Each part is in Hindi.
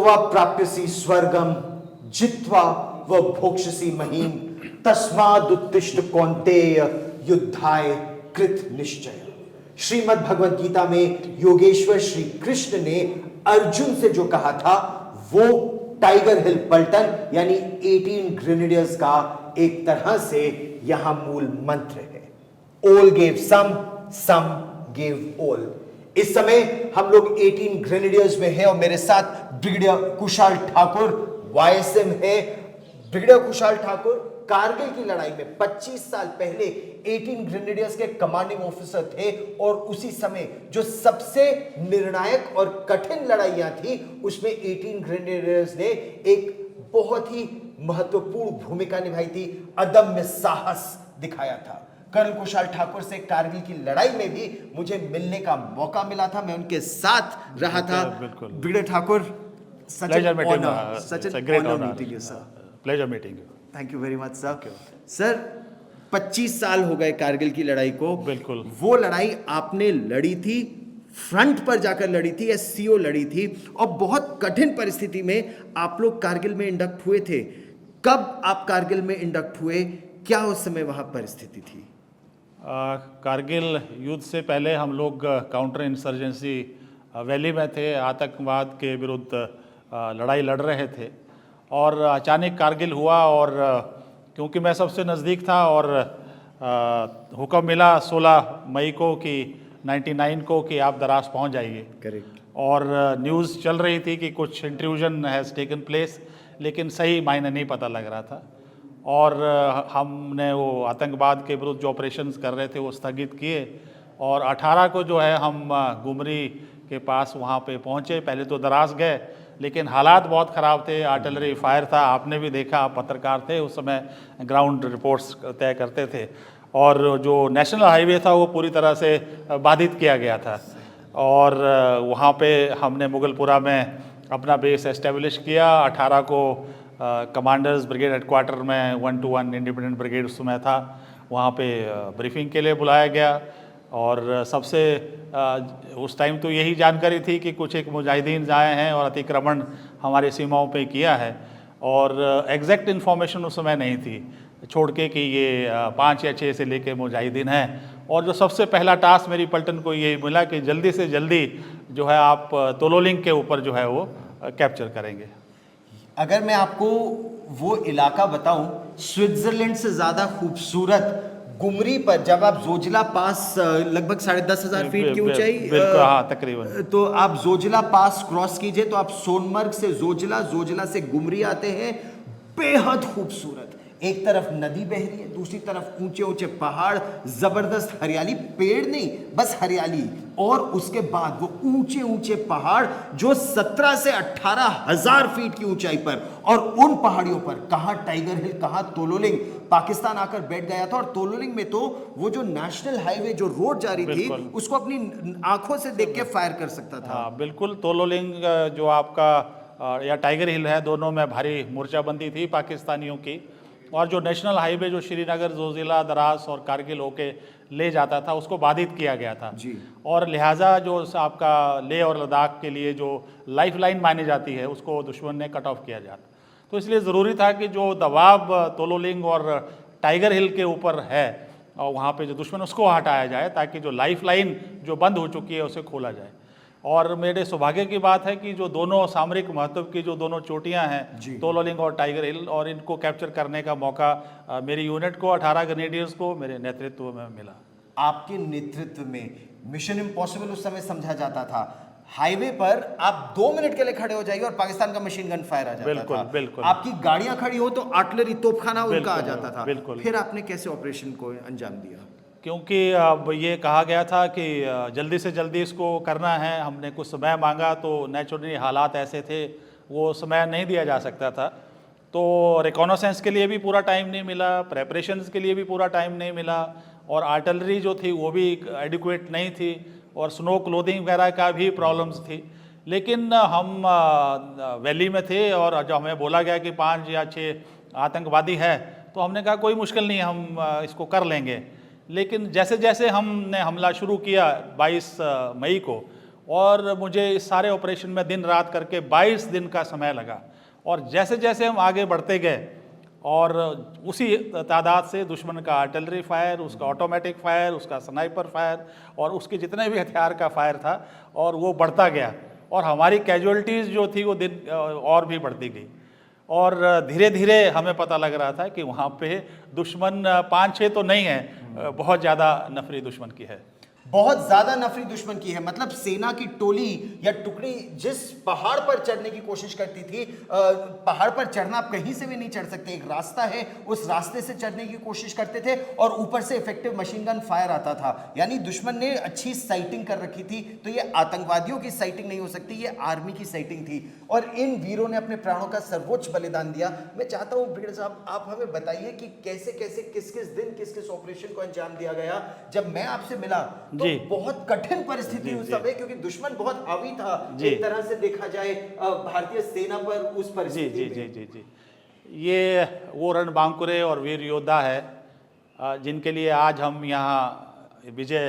वा प्राप्यसि स्वर्गम जित्वा व भोक्ष्यसि महीम तस्मादुत्तिष्ठ कौन्तेय युद्धाय कृत निश्चय। श्रीमद् भगवद गीता में योगेश्वर श्री कृष्ण ने अर्जुन से जो कहा था वो टाइगर हिल पलटन यानी 18 ग्रेनेडियर्स का एक तरह से यहां मूल मंत्र है। All gave some gave all। इस समय हम लोग 18 ग्रेनेडियर्स में हैं और मेरे साथ ब्रिगेडियर कुशाल ठाकुर वाईएसएम है। ब्रिगेडियर कुशाल ठाकुर कारगिल की लड़ाई में 25 साल पहले 18 ग्रेनेडियर्स के कमांडिंग ऑफिसर थे और उसी समय जो सबसे निर्णायक और कठिन लड़ाइयां थी उसमें 18 ग्रेनेडियर्स ने एक बहुत ही महत्वपूर्ण भूमिका निभाई थी, अदम्य साहस दिखाया था। कर्नल कुशाल ठाकुर से कारगिल की लड़ाई में भी मुझे मिलने का मौका मिला था, मैं उनके साथ रहा था। Brigadier Thakur, pleasure meeting you, such a great honor meeting you, sir. Pleasure meeting you. Thank you very much sir. Sir 25 साल हो गए कारगिल की लड़ाई को। बिल्कुल। वो लड़ाई आपने लड़ी थी, फ्रंट पर जाकर लड़ी थी, एससीओ लड़ी थी और बहुत कठिन परिस्थिति में आप लोग कारगिल में इंडक्ट हुए थे। कब आप कारगिल में इंडक्ट हुए, क्या उस समय वहां परिस्थिति थी? कारगिल युद्ध से पहले हम लोग काउंटर इंसर्जेंसी वैली में थे, आतंकवाद के विरुद्ध लड़ाई लड़ रहे थे और अचानक कारगिल हुआ और क्योंकि मैं सबसे नज़दीक था और हुक्म मिला 16 मई को कि 99 को कि आप दराज पहुंच जाइए। करेक्ट। और न्यूज़ चल रही थी कि कुछ इंट्रूजन हैज़ टेकन प्लेस, लेकिन सही मायने नहीं पता लग रहा था और हमने वो आतंकवाद के विरुद्ध जो ऑपरेशंस कर रहे थे वो स्थगित किए और 18 को जो है हम गुमरी के पास वहाँ पे पहुँचे। पहले तो दराज गए लेकिन हालात बहुत ख़राब थे, आर्टिलरी फायर था, आपने भी देखा, आप पत्रकार थे उस समय, ग्राउंड रिपोर्ट्स तय करते थे और जो नेशनल हाईवे था वो पूरी तरह से बाधित किया गया था और वहाँ पे हमने मुगलपुरा में अपना बेस एस्टेब्लिश किया। 18 को कमांडर्स ब्रिगेड हेडक्वार्टर में 1-1 इंडिपेंडेंट ब्रिगेड उस समय था, वहाँ पे ब्रीफिंग के लिए बुलाया गया और सबसे उस टाइम तो यही जानकारी थी कि कुछ एक मुजाहिदीन आए हैं और अतिक्रमण हमारे सीमाओं पे किया है और एग्जैक्ट इन्फॉर्मेशन उस समय नहीं थी, छोड़ के कि ये 5 या 6 से लेके मुजाहिदीन हैं। और जो सबसे पहला टास्क मेरी पलटन को ये मिला कि जल्दी से जल्दी जो है आप तोलोलिंग के ऊपर जो है वो कैप्चर करेंगे। अगर मैं आपको वो इलाका बताऊं, स्विट्जरलैंड से ज़्यादा खूबसूरत गुमरी पर जब आप जोजिला पास लगभग 10,500 फीट की ऊंचाई, बिल्कुल हाँ तकरीबन, तो आप जोजिला पास क्रॉस कीजिए तो आप सोनमर्ग से जोजिला, जोजिला से गुमरी आते हैं। बेहद खूबसूरत, एक तरफ नदी बह रही है, दूसरी तरफ ऊंचे ऊंचे पहाड़, जबरदस्त हरियाली, पेड़ नहीं बस हरियाली, और उसके बाद वो ऊंचे ऊंचे पहाड़ जो 17 से 18,000 फीट की ऊंचाई पर, और उन पहाड़ियों पर कहां टाइगर हिल, कहां तोलोलिंग, पाकिस्तान आकर बैठ गया था। और तोलोलिंग में तो वो जो नेशनल हाईवे जो रोड जा रही थी उसको अपनी आंखों से देख के फायर कर सकता था। हाँ बिल्कुल, तोलोलिंग जो आपका या टाइगर हिल है, दोनों में भारी मोर्चाबंदी थी पाकिस्तानियों की और जो नेशनल हाईवे जो श्रीनगर, जोजिला, दरास और कारगिल होके ले जाता था उसको बाधित किया गया था जी। और लिहाजा जो आपका लेह और लद्दाख के लिए जो लाइफलाइन मानी जाती है उसको दुश्मन ने कट ऑफ किया जाता, तो इसलिए ज़रूरी था कि जो दबाव तोलोलिंग और टाइगर हिल के ऊपर है और वहाँ पे जो दुश्मन उसको हटाया जाए ताकि जो लाइफलाइन जो बंद हो चुकी है उसे खोला जाए। और मेरे सौभाग्य की बात है कि जो दोनों सामरिक महत्व की जो दोनों चोटियां हैं, तोलोलिंग और टाइगर हिल, और इनको कैप्चर करने का मौका मेरी यूनिट को, 18 ग्रेनेडियर्स को मेरे नेतृत्व में मिला। आपके नेतृत्व में मिशन इम्पॉसिबल उस समय समझा जाता था। हाईवे पर आप 2 मिनट के लिए खड़े हो जाइए और पाकिस्तान का मशीन गन फायर आ जाता बिल्कुल, था। बिल्कुल। आपकी गाड़ियां खड़ी हो तो आर्टिलरी तोपखाना उनका आ जाता था। बिल्कुल। फिर आपने कैसे ऑपरेशन को अंजाम दिया? क्योंकि अब ये कहा गया था कि जल्दी से जल्दी इसको करना है, हमने कुछ समय मांगा तो नेचुरली हालात ऐसे थे वो समय नहीं दिया जा सकता था, तो रिकॉनेसेंस के लिए भी पूरा टाइम नहीं मिला, प्रेपरेशंस के लिए भी पूरा टाइम नहीं मिला, और आर्टिलरी जो थी वो भी एडिक्वेट नहीं थी, और स्नो क्लोथिंग वगैरह का भी प्रॉब्लम्स थी। लेकिन हम वैली में थे और जब हमें बोला गया कि 5 या 6 आतंकवादी है तो हमने कहा कोई मुश्किल नहीं, हम इसको कर लेंगे। लेकिन जैसे जैसे हमने हमला शुरू किया 22 मई को, और मुझे इस सारे ऑपरेशन में दिन रात करके 22 दिन का समय लगा। और जैसे जैसे हम आगे बढ़ते गए और उसी तादाद से दुश्मन का आर्टिलरी फायर, उसका ऑटोमेटिक फायर, उसका स्नाइपर फायर और उसके जितने भी हथियार का फायर था, और वो बढ़ता गया और हमारी कैजुअलिटीज़ जो थी वो दिन और भी बढ़ती गई। और धीरे धीरे हमें पता लग रहा था कि वहाँ पे दुश्मन 5-6 तो नहीं है, बहुत ज़्यादा नफरी दुश्मन की है। बहुत ज्यादा नफरी दुश्मन की है। मतलब सेना की टोली या टुकड़ी जिस पहाड़ पर चढ़ने की कोशिश करती थी, पहाड़ पर चढ़ना आप कहीं से भी नहीं चढ़ सकते, एक रास्ता है, उस रास्ते से चढ़ने की कोशिश करते थे और ऊपर से इफेक्टिव मशीन गन फायर आता था। यानी दुश्मन ने अच्छी साइटिंग कर रखी थी। तो ये आतंकवादियों की साइटिंग नहीं हो सकती, ये आर्मी की साइटिंग थी और इन वीरों ने अपने प्राणों का सर्वोच्च बलिदान दिया। मैं चाहता हूं ब्रिगेडियर साहब, आप हमें बताइए कि कैसे कैसे किस किस दिन किस किस ऑपरेशन को अंजाम दिया गया। जब मैं आपसे मिला तो बहुत कठिन परिस्थिति उस समय, क्योंकि दुश्मन बहुत हावी था एक तरह से देखा जाए भारतीय सेना पर उस परिस्थिति में। जी। ये वो रणबांकुरे और वीर योद्धा है जिनके लिए आज हम यहाँ विजय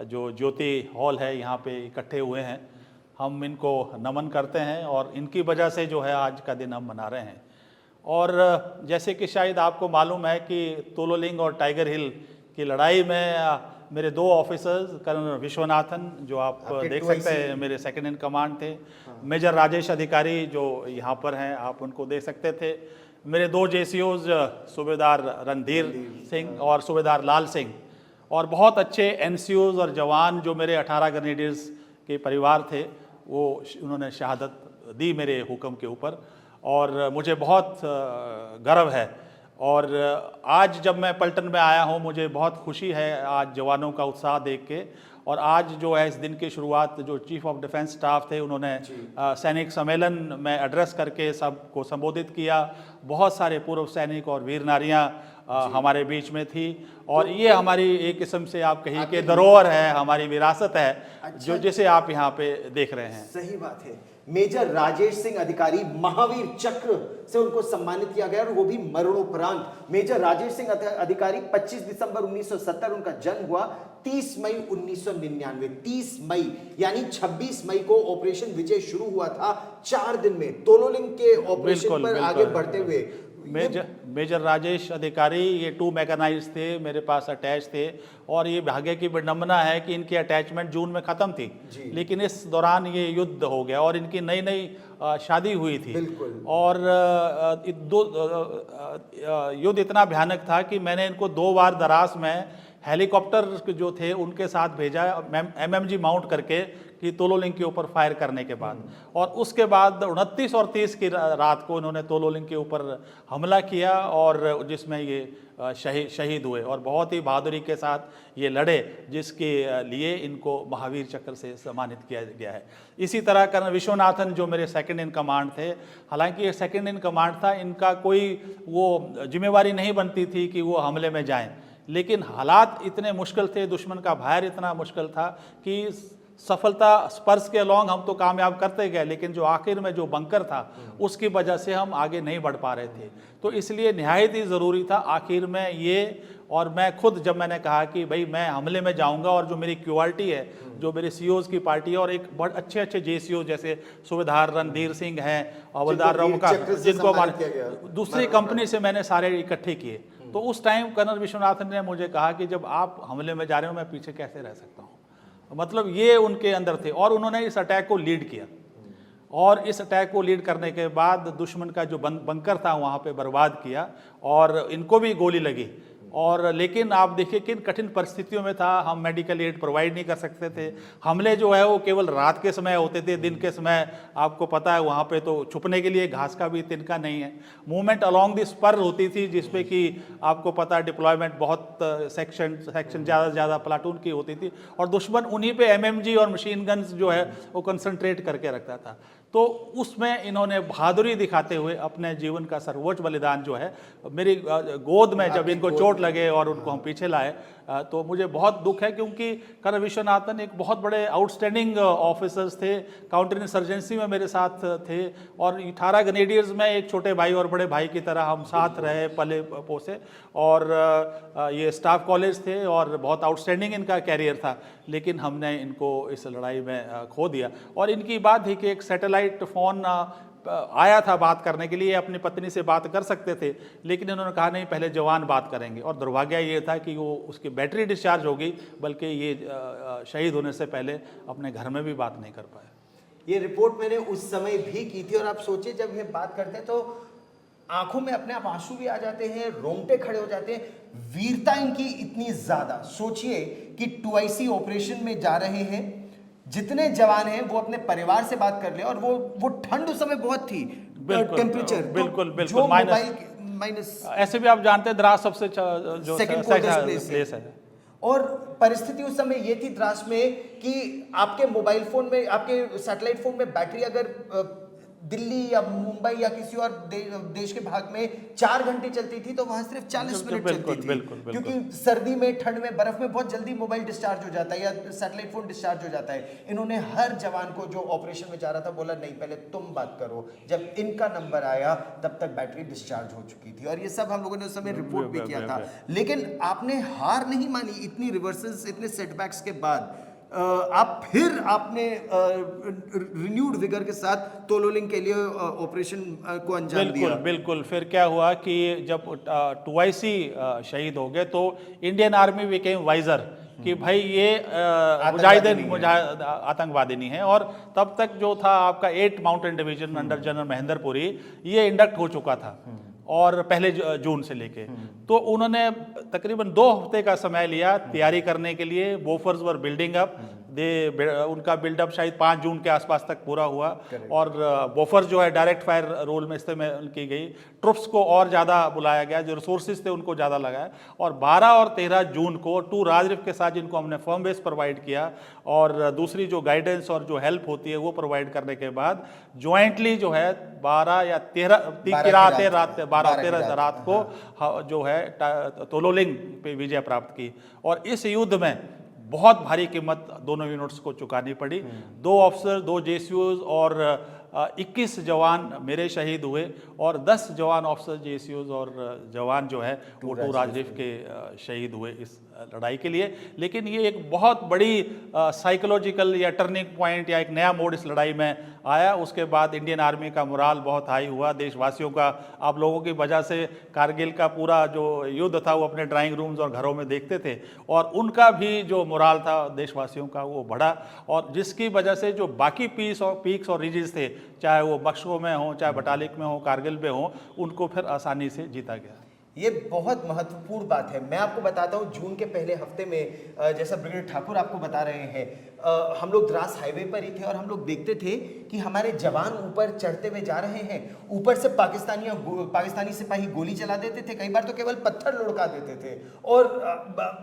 जो ज्योति हॉल है यहाँ पे इकट्ठे हुए हैं। हम इनको नमन करते हैं और इनकी वजह से जो है आज का दिन हम मना रहे हैं। और जैसे कि शायद आपको मालूम है कि तोलोलिंग और टाइगर हिल की लड़ाई में मेरे 2 ऑफिसर्स, कर्नल विश्वनाथन जो आप देख सकते हैं मेरे सेकंड इन कमांड थे, मेजर राजेश अधिकारी जो यहाँ पर हैं आप उनको देख सकते थे, मेरे 2 जेसीओज सूबेदार रणधीर सिंह और सूबेदार लाल सिंह, और बहुत अच्छे एनसीओज और जवान जो मेरे 18 ग्रेनेडियर्स के परिवार थे, वो उन्होंने शहादत दी मेरे हुक्म के ऊपर और मुझे बहुत गर्व है। और आज जब मैं पलटन में आया हूँ मुझे बहुत खुशी है आज जवानों का उत्साह देख के। और आज जो है इस दिन की शुरुआत जो चीफ ऑफ डिफेंस स्टाफ थे उन्होंने सैनिक सम्मेलन में एड्रेस करके सबको संबोधित किया। बहुत सारे पूर्व सैनिक और वीर नारियाँ हमारे बीच में थी और ये हमारी एक किस्म से आप कहिए कि धरोहर है, हमारी विरासत है जो जिसे आप यहाँ पे देख रहे हैं। सही बात है। मेजर राजेश सिंह अधिकारी महावीर चक्र से उनको सम्मानित किया गया और वो भी मरणोपरांत। मेजर राजेश सिंह अधिकारी 25 दिसंबर 1970 उनका जन्म हुआ, 30 मई 1999, 30 मई यानी 26 मई को ऑपरेशन विजय शुरू हुआ था। 4 दिन में तोलोलिंग के ऑपरेशन पर आगे बढ़ते हुए मेजर राजेश अधिकारी ये 2 मैकेनाइज थे, मेरे पास अटैच थे और ये भाग्य की विडंबना है कि इनकी अटैचमेंट जून में ख़त्म थी, लेकिन इस दौरान ये युद्ध हो गया और इनकी नई नई शादी हुई थी। और युद्ध इतना भयानक था कि मैंने इनको 2 बार दरास में हेलीकॉप्टर जो थे उनके साथ भेजा MMG माउंट करके कि तोलोलिंग के ऊपर फायर करने के बाद, और उसके बाद 29 और 30 की रात को इन्होंने तोलोलिंग के ऊपर हमला किया और जिसमें ये शहीद हुए और बहुत ही बहादुरी के साथ ये लड़े, जिसके लिए इनको महावीर चक्र से सम्मानित किया गया है। इसी तरह कर्नल विश्वनाथन जो मेरे सेकंड इन कमांड थे, हालांकि ये सेकंड इन कमांड था, इनका कोई वो जिम्मेवारी नहीं बनती थी कि वो हमले में जाएं, लेकिन हालात इतने मुश्किल थे, दुश्मन का फायर इतना मुश्किल था कि सफलता स्पर्श के अलॉन्ग हम तो कामयाब करते गए, लेकिन जो आखिर में जो बंकर था उसकी वजह से हम आगे नहीं बढ़ पा रहे थे। तो इसलिए निहायत ही ज़रूरी था आखिर में ये, और मैं खुद जब मैंने कहा कि भाई मैं हमले में जाऊंगा और जो मेरी क्यूआरटी है, जो मेरे सीओज की पार्टी है और एक बहुत अच्छे अच्छे जेसीओ जैसे सूबेदार रणधीर सिंह हैं, हवलदार रमुका, जिनको दूसरी कंपनी से मैंने सारे इकट्ठे किए। तो उस टाइम कर्नल विश्वनाथन ने मुझे कहा कि जब आप हमले में जा रहे हो मैं पीछे कैसे रह सकता हूँ, मतलब ये उनके अंदर थे और उन्होंने इस अटैक को लीड किया। और इस अटैक को लीड करने के बाद दुश्मन का जो बंकर था वहाँ पे बर्बाद किया और इनको भी गोली लगी। और लेकिन आप देखिए किन कठिन परिस्थितियों में था, हम मेडिकल एड प्रोवाइड नहीं कर सकते थे, हमले जो है वो केवल रात के समय होते थे, दिन के समय आपको पता है वहाँ पे तो छुपने के लिए घास का भी तिनका नहीं है। मूवमेंट अलोंग द स्पर होती थी जिसपे कि आपको पता है डिप्लॉयमेंट बहुत सेक्शन ज़्यादा से ज़्यादा प्लाटून की होती थी और दुश्मन उन्हीं पे MMG और मशीन गन्स जो है वो कंसंट्रेट करके रखता था। तो उसमें इन्होंने बहादुरी दिखाते हुए अपने जीवन का सर्वोच्च बलिदान जो है, मेरी गोद में जब इनको चोट लगे और उनको हम पीछे लाए तो मुझे बहुत दुख है, क्योंकि कर्नल विश्वनाथन एक बहुत बड़े आउटस्टैंडिंग ऑफिसर्स थे, काउंटर इंसर्जेंसी में मेरे साथ थे और 18 ग्रेनेडियर्स में एक छोटे भाई और बड़े भाई की तरह हम साथ रहे, पले पोसे। और ये स्टाफ कॉलेज थे और बहुत आउटस्टैंडिंग इनका कैरियर था, लेकिन हमने इनको इस लड़ाई में खो दिया। और इनकी बात थी कि एक सैटेलाइट फ़ोन आया था बात करने के लिए, अपनी पत्नी से बात कर सकते थे, लेकिन इन्होंने कहा नहीं, पहले जवान बात करेंगे। और दुर्भाग्य ये था कि वो उसकी बैटरी डिस्चार्ज हो गई, बल्कि ये शहीद होने से पहले अपने घर में भी बात नहीं कर पाए। ये रिपोर्ट मैंने उस समय भी की थी, और आप सोचिए जब ये बात करते हैं तो आंखों में अपने आप आंसू भी आ जाते हैं, रोंगटे खड़े हो जाते हैं। वीरता इनकी इतनी ज्यादा, सोचिए कि 2IC ऑपरेशन में जा रहे हैं, जितने जवान हैं वो अपने परिवार से बात कर ले, और वो ठंड उस समय बहुत थी, टेम्परेचर बिल्कुल बिल्कुल माइनस। ऐसे भी आप जानते हैं द्रास सबसे जो सेकंड प्लेस है। और परिस्थिति उस समय ये थी द्रास में कि आपके मोबाइल फोन में, आपके सैटेलाइट फोन में बैटरी अगर दिल्ली या मुंबई या किसी और देश के भाग में 4 घंटे चलती थी, तो वहां सिर्फ 40 मिनट चलती थी। क्योंकि सर्दी में, ठंड में, बर्फ में बहुत जल्दी मोबाइल डिस्चार्ज हो जाता है या सैटेलाइट फोन डिस्चार्ज हो जाता है। इन्होंने हर जवान को जो ऑपरेशन में जा रहा था बोला, नहीं पहले तुम बात करो। जब इनका नंबर आया तब तक बैटरी डिस्चार्ज हो चुकी थी, और ये सब हम लोगों ने उस समय रिपोर्ट भी किया था। लेकिन आपने हार नहीं मानी, इतनी रिवर्सल्स, इतने सेटबैक्स के बाद आपने रिन्यूड विगर के साथ तोलोलिंग के लिए ऑपरेशन को अंजाम दिया। बिल्कुल। फिर क्या हुआ कि जब 2IC शहीद हो गए तो इंडियन आर्मी बिकेम वाइजर कि भाई ये मुजाहिदीन आतंकवादी नहीं है। और तब तक जो था आपका 8 mountain division under general Mahendrapuri, ये इंडक्ट हो चुका था, और पहले जून से लेके तो उन्होंने तकरीबन 2 हफ्ते का समय लिया तैयारी करने के लिए। बोफर्स वर बिल्डिंग अप, उनका बिल्डअप शायद 5 जून के आसपास तक पूरा हुआ। और बोफर्स जो है डायरेक्ट फायर रोल में इस्तेमाल की गई। ट्रुप्स को और ज़्यादा बुलाया गया, जो रिसोर्सेज थे उनको ज़्यादा लगाया। और 12 और 13 जून को 2 राजरिफ के साथ जिनको हमने फर्म बेस प्रोवाइड किया, और दूसरी जो गाइडेंस और जो हेल्प होती है वो प्रोवाइड करने के बाद ज्वाइंटली जो है 12 या 13 रात को जो है तोलोलिंग पे विजय प्राप्त की। और इस युद्ध में बहुत भारी कीमत दोनों यूनिट्स को चुकानी पड़ी। 2 ऑफिसर, 2 JCOs और 21 जवान मेरे शहीद हुए, और 10 जवान ऑफिसर, JCOs और जवान जो है वो 2 राजरिफ के शहीद हुए इस लड़ाई के लिए। लेकिन ये एक बहुत बड़ी साइकोलॉजिकल या टर्निंग पॉइंट या एक नया मोड़ इस लड़ाई में आया। उसके बाद इंडियन आर्मी का मोराल बहुत हाई हुआ, देशवासियों का। आप लोगों की वजह से कारगिल का पूरा जो युद्ध था वो अपने ड्राइंग रूम्स और घरों में देखते थे, और उनका भी जो मोराल था देशवासियों का वो बढ़ा। और जिसकी वजह से जो बाकी पीक्स और रिजेस थे, चाहे वो बख्शो में हो, चाहे बटालिक में हो, कारगिल में हो, उनको फिर आसानी से जीता गया। ये बहुत महत्वपूर्ण बात है। मैं आपको बताता हूँ, जून के पहले हफ्ते में जैसा ब्रिगेडियर ठाकुर आपको बता रहे हैं, हम लोग द्रास हाईवे पर ही थे, और हम लोग देखते थे कि हमारे जवान ऊपर चढ़ते हुए जा रहे हैं। ऊपर से पाकिस्तानी सिपाही गोली चला देते थे, कई बार तो केवल पत्थर लुढ़का देते थे, और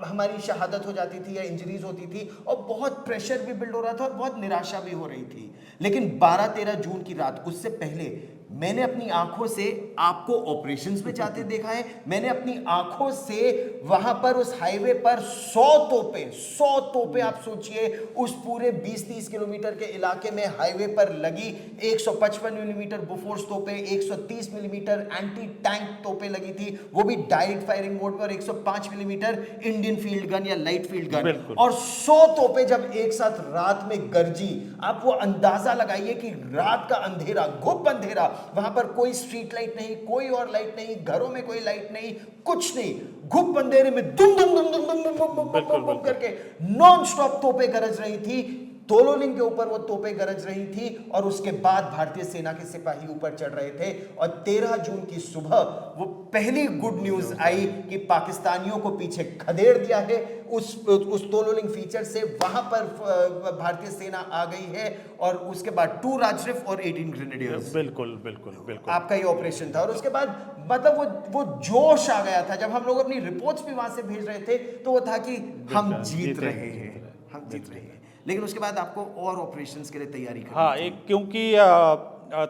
हमारी शहादत हो जाती थी या इंजरीज होती थी, और बहुत प्रेशर भी बिल्ड हो रहा था और बहुत निराशा भी हो रही थी। लेकिन 12-13 जून की रात, उससे पहले मैंने अपनी आंखों से आपको ऑपरेशंस में जाते देखा है। मैंने अपनी आंखों से वहां पर उस हाईवे पर 100 तोपे आप सोचिए, उस पूरे 20-30 किलोमीटर के इलाके में हाईवे पर लगी 155 मिलीमीटर बोफोर्स तोपे, 130 मिलीमीटर एंटी टैंक तोपे लगी थी, वो भी डायरेक्ट फायरिंग मोड पर, 105 मिलीमीटर इंडियन फील्ड गन या लाइट फील्ड गन, और 100 तोपे जब एक साथ रात में गरजी। आप वो अंदाजा लगाइए कि रात का अंधेरा, गुप्त अंधेरा, वहां पर कोई स्ट्रीट लाइट नहीं, कोई और लाइट नहीं, घरों में कोई लाइट नहीं, कुछ नहीं, गुप्त अंधेरे में दुम दुम दुम दुम दुम दुम दुम दुम करके नॉन स्टॉप तोपे गरज रही थी। तोलोलिंग के ऊपर वो तोपे गरज रही थी, और उसके बाद भारतीय सेना के सिपाही ऊपर चढ़ रहे थे। और 13 जून की सुबह वो पहली गुड न्यूज आई कि पाकिस्तानियों को पीछे खदेड़ दिया है। उस तोलोलिंग फीचर से वहां पर भारतीय सेना आ गई है, और उसके बाद 2 राजरिफ और 18 ग्रेनेडियर्स। बिल्कुल आपका ये ऑपरेशन था। और उसके बाद मतलब वो जोश आ गया था। जब हम लोग अपनी रिपोर्ट्स भी वहां से भेज रहे थे तो वो था कि हम जीत रहे हैं। लेकिन उसके बाद आपको और ऑपरेशंस के लिए तैयारी करनी थी। एक क्योंकि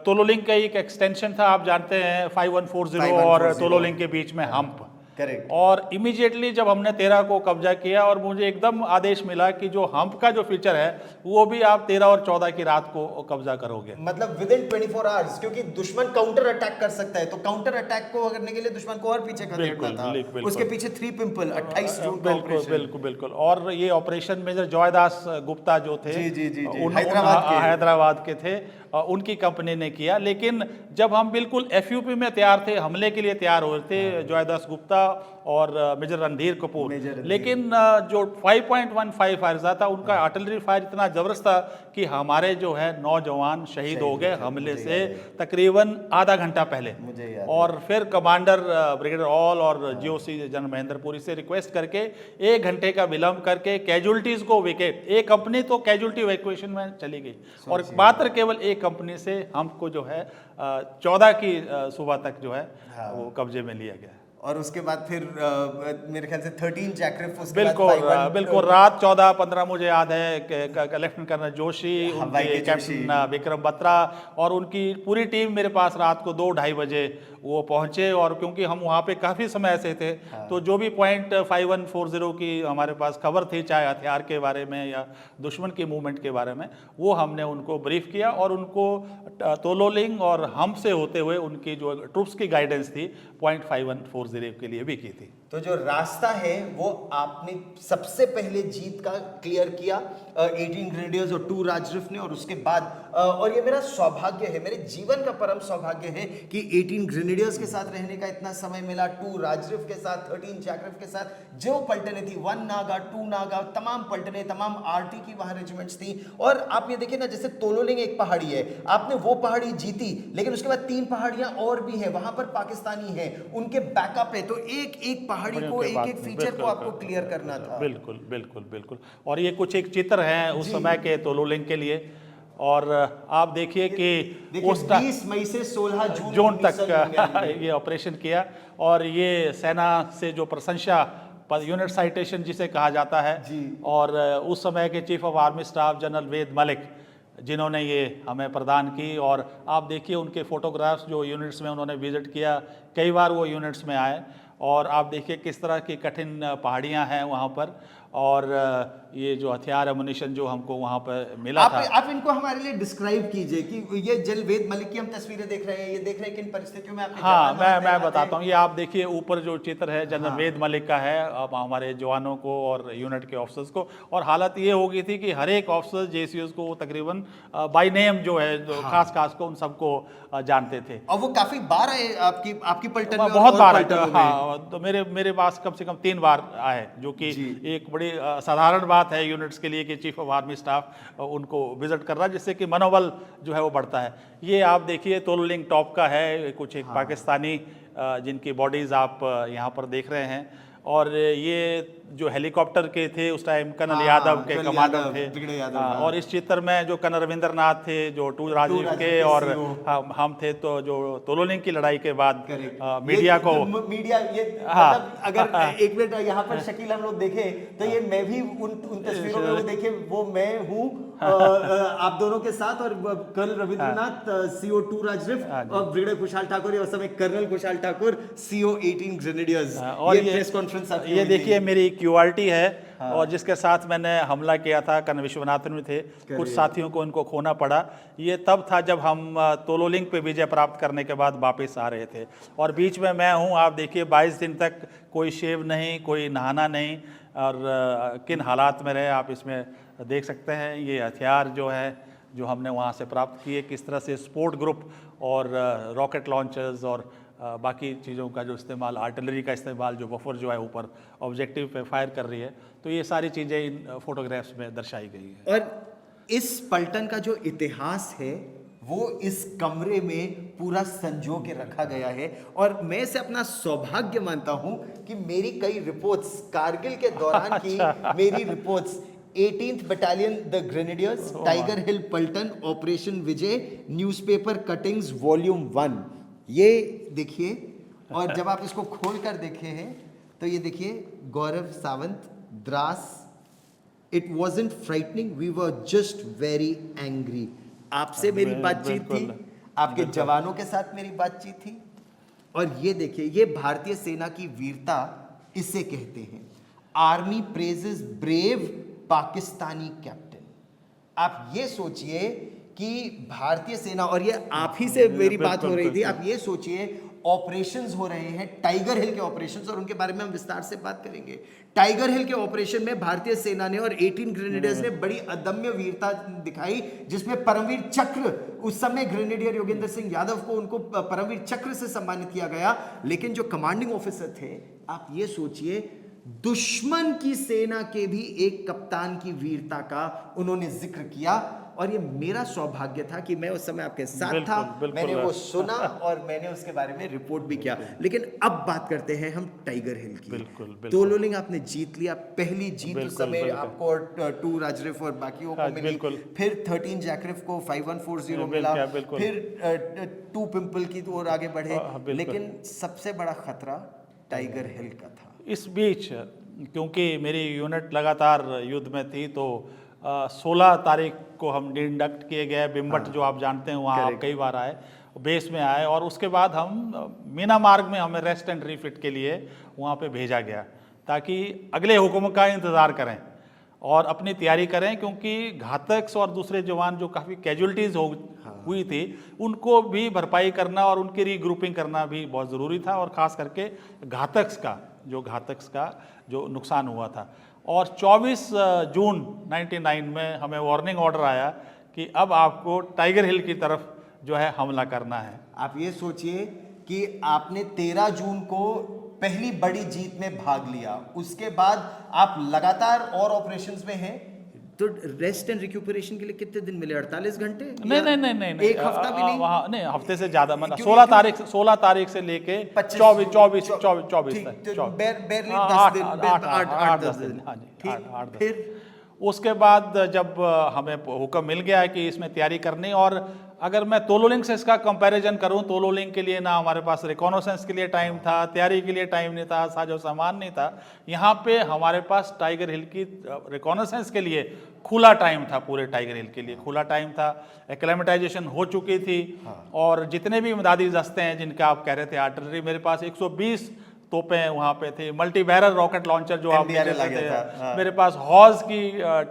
तोलोलिंग का एक एक्सटेंशन था, आप जानते हैं 5140 और तोलोलिंग के बीच में हम्प, करेक्ट। और इमीडिएटली जब हमने 13 को कब्जा किया और मुझे एकदम आदेश मिला कि जो हम्प का जो फीचर है वो भी आप 13 और 14 की रात को कब्जा करोगे। मतलब विद इन 24 आवर्स, क्योंकि दुश्मन काउंटर अटैक कर सकता है, तो काउंटर अटैक को करने के लिए दुश्मन को और पीछे खदेड़ना था। बिल्कुल। उसके पीछे 3 पिंपल 28 जून का बिल्कुल ऑपरेशन। बिल्कुल बिल्कुल। और ये ऑपरेशन मेजर जॉयदास गुप्ता जो थे, जी, हैदराबाद के थे, उनकी कंपनी ने किया। लेकिन जब हम बिल्कुल एफयूपी में तैयार थे, हमले के लिए तैयार हो रहे थे, जॉयदास गुप्ता और मेजर रणधीर कपूर, लेकिन जो 5.15 फायर था, उनका आर्टिलरी फायर इतना जबरदस्त था कि हमारे जो है 9 जवान शहीद हो गए हमले से तकरीबन आधा घंटा पहले। और फिर कमांडर ब्रिगेडियर ऑल और जीओसी जनरल महेंद्रपुरी से रिक्वेस्ट करके 1 घंटे का विलंब करके कैजुअलिटीज को एक कंपनी तो कैजुअलिटी इवैक्यूएशन में चली गई और मात्र केवल एक कंपनी से हमको जो है 14 की सुबह तक जो है वो कब्जे में लिया गया। और उसके बाद फिर मेरे ख्याल से 13 जैकरिफ, उसके बिल्कुल बिल्कुल रात 14-15 मुझे याद है कि लेफ्टिनेंट कर्नल जोशी, उनके कैप्टन विक्रम बत्रा और उनकी पूरी टीम मेरे पास रात को 2-2:30 बजे वो पहुंचे। और क्योंकि हम वहाँ पे काफ़ी समय ऐसे थे, तो जो भी पॉइंट 5140 की हमारे पास खबर थी, चाहे हथियार के बारे में या दुश्मन की मूवमेंट के बारे में, वो हमने उनको ब्रीफ किया और उनको तोलोलिंग और हम से होते हुए उनकी जो ट्रूप्स की गाइडेंस थी पॉइंट 5140 के लिए भी की थी। तो जो रास्ता है वो आपने सबसे पहले जीत का क्लियर किया 18 ग्रेनेडियर्स और 2 राजरिफ ने, और उसके बाद और ये मेरा सौभाग्य है, मेरे जीवन का परम सौभाग्य है कि 18 ग्रेनेडियर्स के साथ रहने का इतना समय मिला, 2 राजरिफ के साथ, 13 जैकरिफ के साथ, जो पलटने थी 1 नागा 2 नागा, तमाम पलटने, तमाम आरटी की वहां रेजिमेंट्स थी। और आप ये देखिए ना, जैसे तोलोलिंग एक पहाड़ी है, आपने वो पहाड़ी जीती, लेकिन उसके बाद 3 पहाड़ियां और भी हैं, वहां पर पाकिस्तानी हैं, उनके बैकअप है, तो एक पहाड़ी को, एक फीचर को आपको क्लियर करना था। बिल्कुल बिल्कुल बिल्कुल। और ये कुछ एक चित्र हैं उस समय के तोलोलिंग के लिए, और आप देखिए कि 20 मई से 16 जून तक ये ऑपरेशन किया। और ये सेना से जो प्रशंसा यूनिट साइटेशन जिसे कहा जाता है, और उस समय के chief of army staff general Ved Malik जिन्होंने ये हमें प्रदान की। और आप देखिए उनके फोटोग्राफ्स जो यूनिट्स में उन्होंने विजिट किया, कई बार वो यूनिट्स में आए, और आप देखिए किस तरह की कठिन पहाड़ियां हैं वहाँ पर, और ये जो हथियार एमुनिशन जो हमको वहाँ पर मिला था। आप इनको हमारे लिए डिस्क्राइब कीजिए कि ये जनरल वेद मलिक की हम तस्वीरें देख रहे हैं, ये देख रहे हैं किन परिस्थितियों में आपने। हाँ, मैं बताता हूँ। ये आप देखिए ऊपर जो चित्र है जनरल वेद मलिक का है, अब हमारे जवानों को और यूनिट के ऑफिसर्स को, और हालत ये हो गई थी कि हर एक ऑफिसर जेसीओस को तकरीबन बाय नेम जो है, खास को उन सबको जानते थे। और वो काफी बार आए आपकी पलटन में? बहुत बार आए। हाँ, तो मेरे पास कम से कम 3 बार आए, जो कि एक बड़ी साधारण बात है यूनिट्स के लिए कि चीफ ऑफ आर्मी स्टाफ उनको विजिट कर रहा है, जिससे कि मनोबल जो है वो बढ़ता है। ये आप देखिए तोलोलिंग टॉप का है, कुछ एक पाकिस्तानी जिनकी बॉडीज आप यहाँ पर देख रहे हैं। और ये जो हेलीकॉप्टर के थे उस टाइम कर्नल यादव के कमांडर थे। और इस चित्र में जो कर्नल रविंद्र नाथ थे जो 2 राजीव के, और हम थे तो जो तोलोलिंग की लड़ाई के बाद मीडिया को मतलब अगर एक मिनट यहाँ पर शकील हम लोग देखें तो ये मैं भी उन तस्वीरों में वो देखे, वो मैं हूँ आप दोनों के साथ, और कर्नल रविंद्रनाथ CO 2 राजरिफ और ब्रिगेडियर खुशहाल ठाकुर, उस समय कर्नल खुशहाल ठाकुर CO 18 ग्रेनेडियर्स। और ये प्रेस कॉन्फ्रेंस ये देखिए मेरी क्यूआरटी है, और जिसके साथ मैंने हमला किया था, कर्नल विश्वनाथन में थे, कुछ साथियों को इनको खोना पड़ा। ये तब था जब हम तोलोलिंग पे विजय प्राप्त करने के बाद वापस आ रहे थे, और बीच में मैं हूँ। आप देखिए 22 दिन तक कोई शेव नहीं, कोई नहाना नहीं, और किन हालात में रहे आप इसमें देख सकते हैं। ये हथियार जो है जो हमने वहाँ से प्राप्त किए, किस तरह से स्पोर्ट ग्रुप और रॉकेट लॉन्चर्स और बाकी चीज़ों का जो इस्तेमाल, आर्टिलरी का इस्तेमाल, जो बफर जो है ऊपर ऑब्जेक्टिव पे फायर कर रही है, तो ये सारी चीज़ें इन फोटोग्राफ्स में दर्शाई गई है। और इस पलटन का जो इतिहास है वो इस कमरे में पूरा संजो के रखा गया है। और मैं इसे अपना सौभाग्य मानता हूं कि मेरी कई रिपोर्ट्स कारगिल के दौरान की मेरी reports 18th battalion the Grenadiers, Tiger Hill पलटन, Operation Vijay, newspaper cuttings volume 1, ये देखिए। और जब आप इसको खोल कर देखे हैं तो ये देखिए, Gaurav Sawant, Dras, it wasn't frightening, we were just very angry. आपसे मेरी बातचीत थी, आपके जवानों के साथ मेरी बातचीत थी, और ये देखिए, ये भारतीय सेना की वीरता इसे कहते हैं। Army praises brave Pakistani captain. आप ये सोचिए कि भारतीय सेना, और ये आप ही से मेरी बात हो रही थी, आप ये सोचिए ऑपरेशंस हो रहे हैं, टाइगर हिल के ऑपरेशंस, और उनके बारे में हम विस्तार से बात करेंगे। टाइगर हिल के ऑपरेशन में भारतीय सेना ने और 18 ग्रेनेडियर्स ने बड़ी अदम्य वीरता दिखाई, जिसमें परमवीर चक्र, उस समय ग्रेनेडियर योगेंद्र सिंह यादव को उनको परमवीर चक्र से सम्मानित किया गया। लेकिन जो कमांडिंग ऑफिसर थे, आप ये सोचिए, दुश्मन की सेना के भी एक कप्तान की वीरता का उन्होंने जिक्र किया। और ये मेरा सौभाग्य था कि मैं उस समय आपके साथ था, मैंने वो सुना और मैंने उसके बारे में रिपोर्ट भी किया। लेकिन अब बात करते हैं हम टाइगर हिल की। तोलोलिंग आपने जीत लिया, पहली जीत उस समय आपको 2 राजरिफ और बाकियों को मिली, फिर 13 जैकरिफ को 5140 मिला, फिर 2 पिंपल की और आगे बढ़े। लेकिन सबसे बड़ा खतरा टाइगर हिल का था। इस बीच क्योंकि मेरी यूनिट लगातार युद्ध में थी, तो 16 तारीख को हम इंडक्ट किए गए बिम्बट, जो आप जानते हैं, वहाँ आप कई बार आए, बेस में आए, और उसके बाद हम मीना मार्ग में हमें रेस्ट एंड रिफिट के लिए वहाँ पे भेजा गया, ताकि अगले हुक्म का इंतज़ार करें और अपनी तैयारी करें, क्योंकि घातक और दूसरे जवान जो काफ़ी कैजुअलिटीज़ हुई थी, उनको भी भरपाई करना और उनकी रीग्रुपिंग करना भी बहुत ज़रूरी था, और ख़ास करके घातक का जो नुकसान हुआ था। और 24 जून 99 में हमें वार्निंग ऑर्डर आया कि अब आपको टाइगर हिल की तरफ जो है हमला करना है। आप ये सोचिए कि आपने 13 जून को पहली बड़ी जीत में भाग लिया, उसके बाद आप लगातार और ऑपरेशंस में हैं, तो रेस्ट एंड रिक्यूपरेशन के लिए कितने दिन मिले? 48 घंटे? नहीं, एक हफ्ता भी नहीं? वहाँ नहीं, हफ्ते से ज्यादा, मतलब 16 तारीख से लेके 24 तक, बैरली 10 दिन। हाँ जी, 8-10 दिन। उसके बाद जब हमें हुक्म मिल गया है कि इसमें तैयारी करनी, और अगर मैं तोलोलिंग से इसका कंपैरिजन करूं, तोलोलिंग के लिए ना हमारे पास रिकॉनोसेंस के लिए टाइम था, तैयारी के लिए टाइम नहीं था, साजो सामान नहीं था। यहाँ पे हमारे पास टाइगर हिल की रिकॉनोसेंस के लिए खुला टाइम था, पूरे टाइगर हिल के लिए खुला टाइम था। एक्लेमेटाइजेशन हो चुकी थी, और जितने भी इमदादी दस्ते हैं जिनका आप कह रहे थे, आर्टिलरी, मेरे पास 120 तोपें वहाँ पे थे, मल्टी बैरल रॉकेट लॉन्चर जो आप थे, मेरे पास हॉज की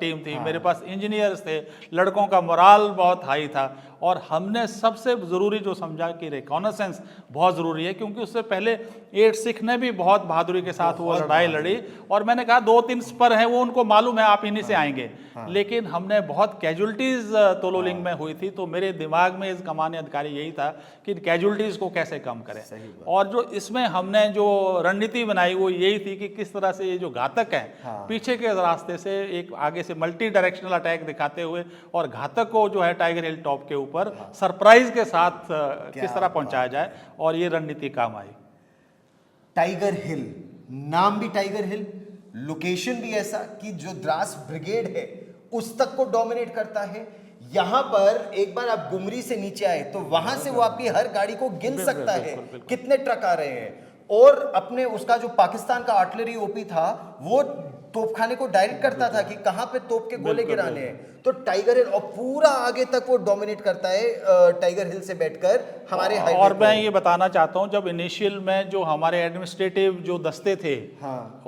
टीम थी, मेरे पास इंजीनियर्स थे, लड़कों का मोराल बहुत हाई था। और हमने सबसे ज़रूरी जो समझा कि रिकॉनेसेंस बहुत ज़रूरी है, क्योंकि उससे पहले 8 सिख ने भी बहुत बहादुरी के साथ वो लड़ाई लड़ी, और मैंने कहा 2-3 स्पर हैं, वो उनको मालूम है, आप इन्हीं से आएंगे। लेकिन हमने बहुत कैजुअलिटीज़ तोलोलिंग में हुई थी, तो मेरे दिमाग में इस कमानी अधिकारी यही था कि कैजुअलिटीज़ को कैसे कम करें। और जो इसमें हमने जो रणनीति बनाई वो यही थी कि किस तरह से ये जो घातक हैं, पीछे के रास्ते से एक आगे से मल्टी डायरेक्शनल अटैक दिखाते हुए, और घातक को जो है टाइगर हिल टॉप के ऊपर सरप्राइज के साथ किस तरह पहुंचाया जाए, और ये रणनीति काम आई। टाइगर हिल, नाम भी टाइगर हिल, लोकेशन भी ऐसा कि जो द्रास ब्रिगेड है उस तक को डोमिनेट करता है। यहां पर एक बार आप गुमरी से नीचे आए तो वहां से वो आपकी हर गाड़ी को गिन सकता है कितने ट्रक आ रहे हैं। और अपने उसका जो पाकिस्तान का आर्टिलरी ओपी था, वो तोपखाने को डायरेक्ट करता था कि कहां पे तोप के गोले गिराने हैं। तो टाइगर हिल और पूरा आगे तक वो डोमिनेट करता है टाइगर हिल से बैठकर हमारे हाईवे। और मैं ये बताना चाहता हूं, जब इनिशियल में जो हमारे एडमिनिस्ट्रेटिव जो दस्ते थे,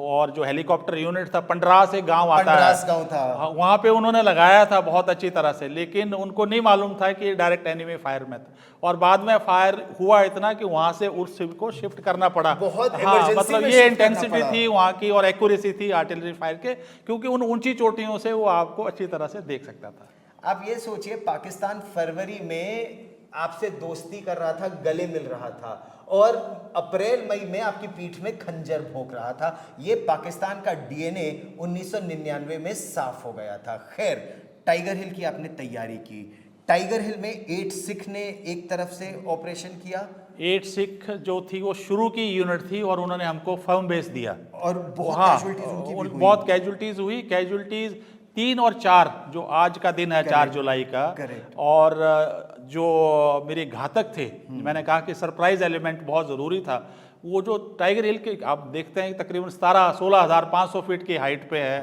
और जो हेलीकॉप्टर यूनिट था, पंडरास एक गांव आता है, गांव था, वहां पे उन्होंने लगाया था बहुत अच्छी तरह से, लेकिन उनको नहीं मालूम था कि डायरेक्ट एनिमी फायर में था। और बाद में फायर हुआ इतना कि वहां से उस शिप को शिफ्ट करना पड़ा। बहुत मतलब ये इंटेंसिटी थी वहां की और एक्यूरेसी थी आर्टिलरी फायर के, क्योंकि उन ऊंची चोटियों से वो आपको अच्छी तरह से देख सकता था। आप ये सोचिए, पाकिस्तान फरवरी में आपसे दोस्ती कर रहा था, गले मिल रहा था, और अप्रैल मई में आपकी पीठ में खंजर भोंक रहा था। ये पाकिस्तान का डीएनए 1999 में साफ हो गया था। खैर, टाइगर हिल की आपने तैयारी की। टाइगर हिल में 8 सिख ने एक तरफ से ऑपरेशन किया। 8 सिख जो थी वो शुरू की यूनिट थी, और उन्होंने हमको फर्म बेस दिया, और बहुत कैजुअलिटीज हुई। कैजुअलिटीज 3 और 4 जो आज का दिन है, 4 जुलाई का, और जो मेरे घातक थे, मैंने कहा कि सरप्राइज एलिमेंट बहुत ज़रूरी था। वो जो टाइगर हिल के आप देखते हैं तकरीबन 16,500 फीट की हाइट पे है,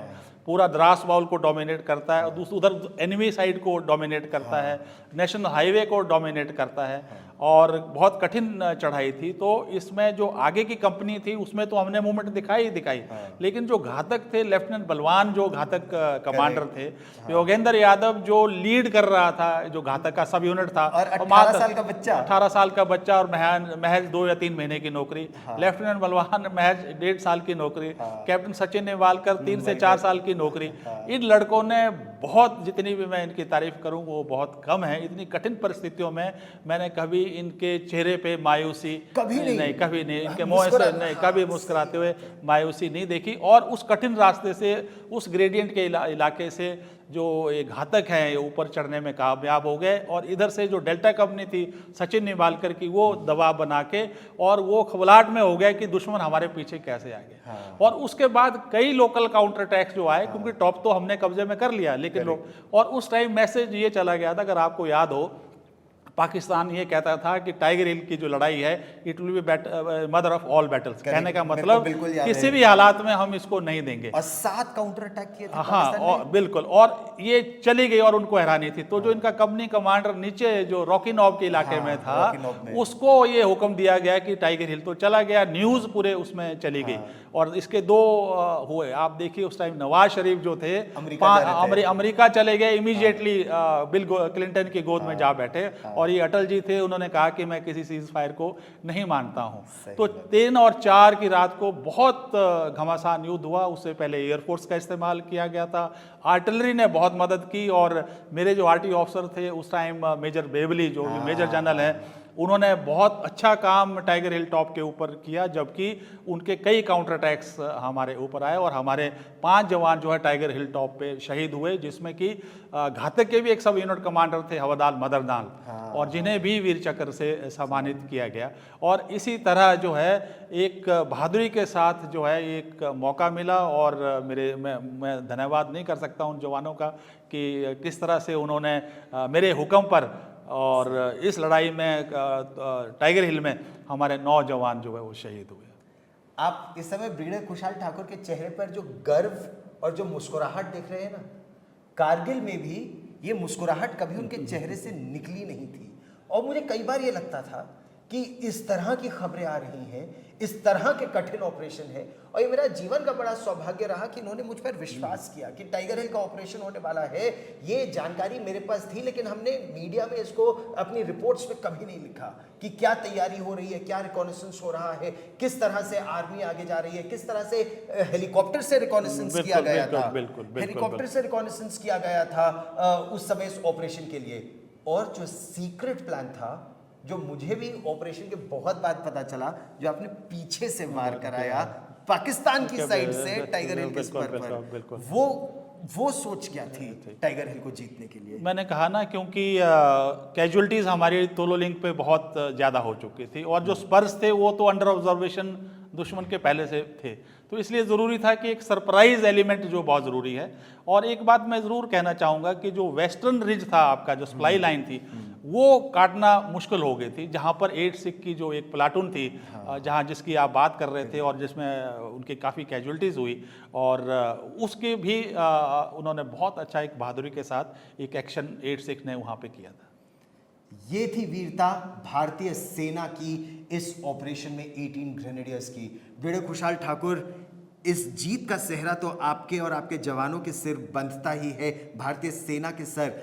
पूरा द्रास बाउल को डोमिनेट करता है, और उधर एनिमी साइड को डोमिनेट करता है, नेशनल हाईवे को डोमिनेट करता है। और बहुत कठिन चढ़ाई थी। तो इसमें जो आगे की कंपनी थी उसमें तो हमने मूवमेंट दिखाई ही दिखाई, लेकिन जो घातक थे, लेफ्टिनेंट बलवान जो घातक कमांडर थे, योगेंद्र यादव जो लीड कर रहा था, जो घातक का सब यूनिट था, और 18 साल का बच्चा 18 साल का बच्चा और महज 2 या 3 महीने की नौकरी, लेफ्टिनेंट बलवान महज 1.5 साल की नौकरी, कैप्टन सचिन नेवालकर 3 से 4 साल की नौकरी। इन लड़कों ने बहुत, जितनी भी मैं इनकी तारीफ करूं वो बहुत कम है। इतनी कठिन परिस्थितियों में मैंने कभी इनके चेहरे पे मायूसी कभी नहीं, कभी नहीं, इनके मुंह से नहीं, कभी मुस्कुराते हुए मायूसी नहीं देखी। और उस कठिन रास्ते से, उस ग्रेडियंट के इलाके से जो ये घातक हैं, ये ऊपर चढ़ने में कामयाब हो गए। और इधर से जो डेल्टा कंपनी थी सचिन नेवालकर की, वो दबाव बना के और वो खबलाहट में हो गया कि दुश्मन हमारे पीछे कैसे आ गया। और उसके बाद कई लोकल काउंटर अटैक्स जो आए, क्योंकि टॉप तो हमने कब्जे में कर लिया, लेकिन लोग, और उस टाइम मैसेज ये चला गया था, अगर आपको याद हो, पाकिस्तान ये कहता था कि टाइगर हिल की जो लड़ाई है, it will be mother of all battles. कहने का मतलब किसी भी हालात में हम इसको नहीं देंगे। और 7 काउंटर अटैक किए थे हाँ, और बिल्कुल, और ये चली गई और उनको हैरानी थी। तो जो इनका कंपनी कमांडर नीचे जो रॉकी नॉब के इलाके में था, उसको ये हुक्म दिया गया कि टाइगर हिल, तो चला गया, न्यूज पूरे उसमें चली गई। और इसके 2 हुए, आप देखिए उस टाइम नवाज शरीफ जो थे अमेरिका चले गए, इमीडिएटली बिल क्लिंटन की गोद में जा बैठे। और ये अटल जी थे, उन्होंने कहा कि मैं किसी सीज फायर को नहीं मानता हूं। तो 3 और 4 की रात को बहुत घमासान युद्ध हुआ। उससे पहले एयरफोर्स का इस्तेमाल किया गया था, आर्टिलरी ने बहुत मदद की। और मेरे जो आरटी ऑफिसर थे उस टाइम, मेजर बेवली जो मेजर जनरल हैं, उन्होंने बहुत अच्छा काम टाइगर हिल टॉप के ऊपर किया, जबकि उनके कई काउंटर अटैक्स हमारे ऊपर आए और हमारे 5 जवान जो है टाइगर हिल टॉप पे शहीद हुए, जिसमें कि घातक के भी एक सब यूनिट कमांडर थे हवलदार मदरदाल, और जिन्हें भी वीर चक्र से सम्मानित किया गया। और इसी तरह जो है एक बहादुरी के साथ जो है एक मौका मिला। और मैं धन्यवाद नहीं कर सकता उन जवानों का कि किस तरह से उन्होंने मेरे हुक्म पर, और इस लड़ाई में टाइगर हिल में हमारे 9 जवान जो है वो शहीद हुए। आप इस समय ब्रिगेडियर खुशहाल ठाकुर के चेहरे पर जो गर्व और जो मुस्कुराहट देख रहे हैं ना, कारगिल में भी ये मुस्कुराहट कभी उनके चेहरे से निकली नहीं थी। और मुझे कई बार ये लगता था कि इस तरह की खबरें आ रही हैं, इस तरह के कठिन ऑपरेशन है, और ये मेरा जीवन का बड़ा सौभाग्य रहा कि इन्होंने मुझ पर विश्वास किया कि टाइगर हिल का ऑपरेशन होने वाला है। ये जानकारी मेरे पास थी, लेकिन हमने मीडिया में इसको अपनी रिपोर्ट्स में कभी नहीं लिखा कि क्या तैयारी हो रही है, क्या रिकॉनेसेंस हो रहा है, किस तरह से आर्मी आगे जा रही है, किस तरह से हेलीकॉप्टर से रिकॉनेसेंस किया गया था, हेलीकॉप्टर से रिकॉनेसेंस किया गया था उस समय इस ऑपरेशन के लिए। और जो सीक्रेट प्लान था, जो मुझे भी ऑपरेशन के बहुत बाद पता चला, जो आपने पीछे से वार कराया पाकिस्तान की साइड से टाइगर हिल के स्पर पर, वो सोच क्या थी टाइगर हिल को जीतने के लिए? मैंने कहा ना, क्योंकि कैजुअलिटीज हमारी तोलो लिंक पे बहुत ज़्यादा हो चुकी थी, और जो स्पर्स थे वो तो अंडर ऑब्जर्वेशन दुश्मन के पहले से थे, तो इसलिए ज़रूरी था कि एक सरप्राइज एलिमेंट जो बहुत ज़रूरी है। और एक बात मैं ज़रूर कहना चाहूँगा कि जो वेस्टर्न रिज था आपका, जो सप्लाई लाइन थी, वो काटना मुश्किल हो गई थी, जहाँ पर 8 सिख की जो एक प्लाटून थी, जहाँ जिसकी आप बात कर रहे थे, और जिसमें उनकी काफ़ी कैजुअलिटीज़ हुई, और उसके भी उन्होंने बहुत अच्छा एक बहादुरी के साथ एक एक्शन 8 सिख ने वहाँ पे किया था। ये थी वीरता भारतीय सेना की इस ऑपरेशन में 18 ग्रेनेडियर्स की। ब्रिगेडियर खुशहाल ठाकुर, इस जीत का सेहरा तो आपके और आपके जवानों के सिर बंधता ही है, भारतीय सेना के सर,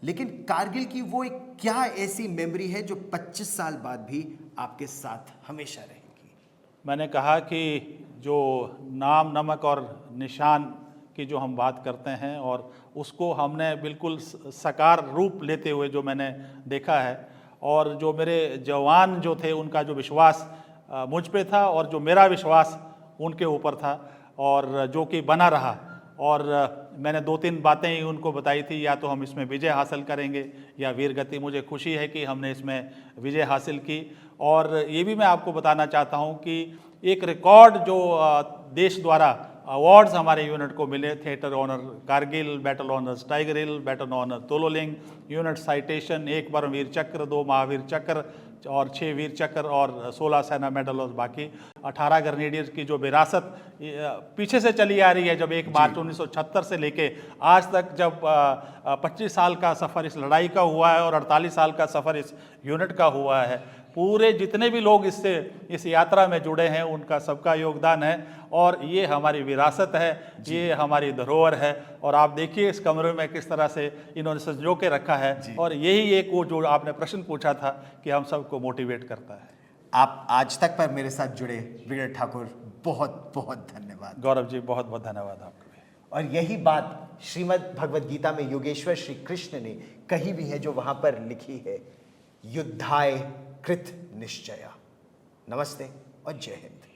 लेकिन कारगिल की वो एक क्या ऐसी मेमोरी है जो 25 साल बाद भी आपके साथ हमेशा रहेगी? मैंने कहा कि जो नाम, नमक और निशान की जो हम बात करते हैं, और उसको हमने बिल्कुल साकार रूप लेते हुए जो मैंने देखा है, और जो मेरे जवान जो थे उनका जो विश्वास मुझ पे था, और जो मेरा विश्वास उनके ऊपर था, और जो कि बना रहा। और मैंने 2-3 बातें ही उनको बताई थी, या तो हम इसमें विजय हासिल करेंगे या वीरगति। मुझे खुशी है कि हमने इसमें विजय हासिल की। और ये भी मैं आपको बताना चाहता हूँ कि एक रिकॉर्ड जो देश द्वारा अवार्ड्स हमारे यूनिट को मिले, theatre honour Kargil, battle honours Tiger Hill, battle honour Tololing, unit citation, 1 Paramvir Chakra, 2 Mahavir चक्र, और 6 वीर चक्र और 16 सेना मेडल और बाकी 18 ग्रेनेडियर्स की जो विरासत पीछे से चली आ रही है, जब 1 मार्च 1976 से लेके आज तक, जब 25 साल का सफ़र इस लड़ाई का हुआ है और 48 साल का सफ़र इस यूनिट का हुआ है। पूरे जितने भी लोग इस यात्रा में जुड़े हैं उनका सबका योगदान है और ये हमारी विरासत है, ये हमारी धरोहर है। और आप देखिए इस कमरे में किस तरह से इन्होंने संजो के रखा है और यही एक वो जो आपने प्रश्न पूछा था कि हम सबको मोटिवेट करता है। आप आज तक पर मेरे साथ जुड़े ब्रिगेडियर ठाकुर, बहुत बहुत धन्यवाद। गौरव जी, बहुत बहुत धन्यवाद आपका भी। और यही बात श्रीमद् भगवद गीता में योगेश्वर श्री कृष्ण ने कही भी है, जो वहां पर लिखी है, युद्धाय कृत निश्चय। नमस्ते और जय हिंद।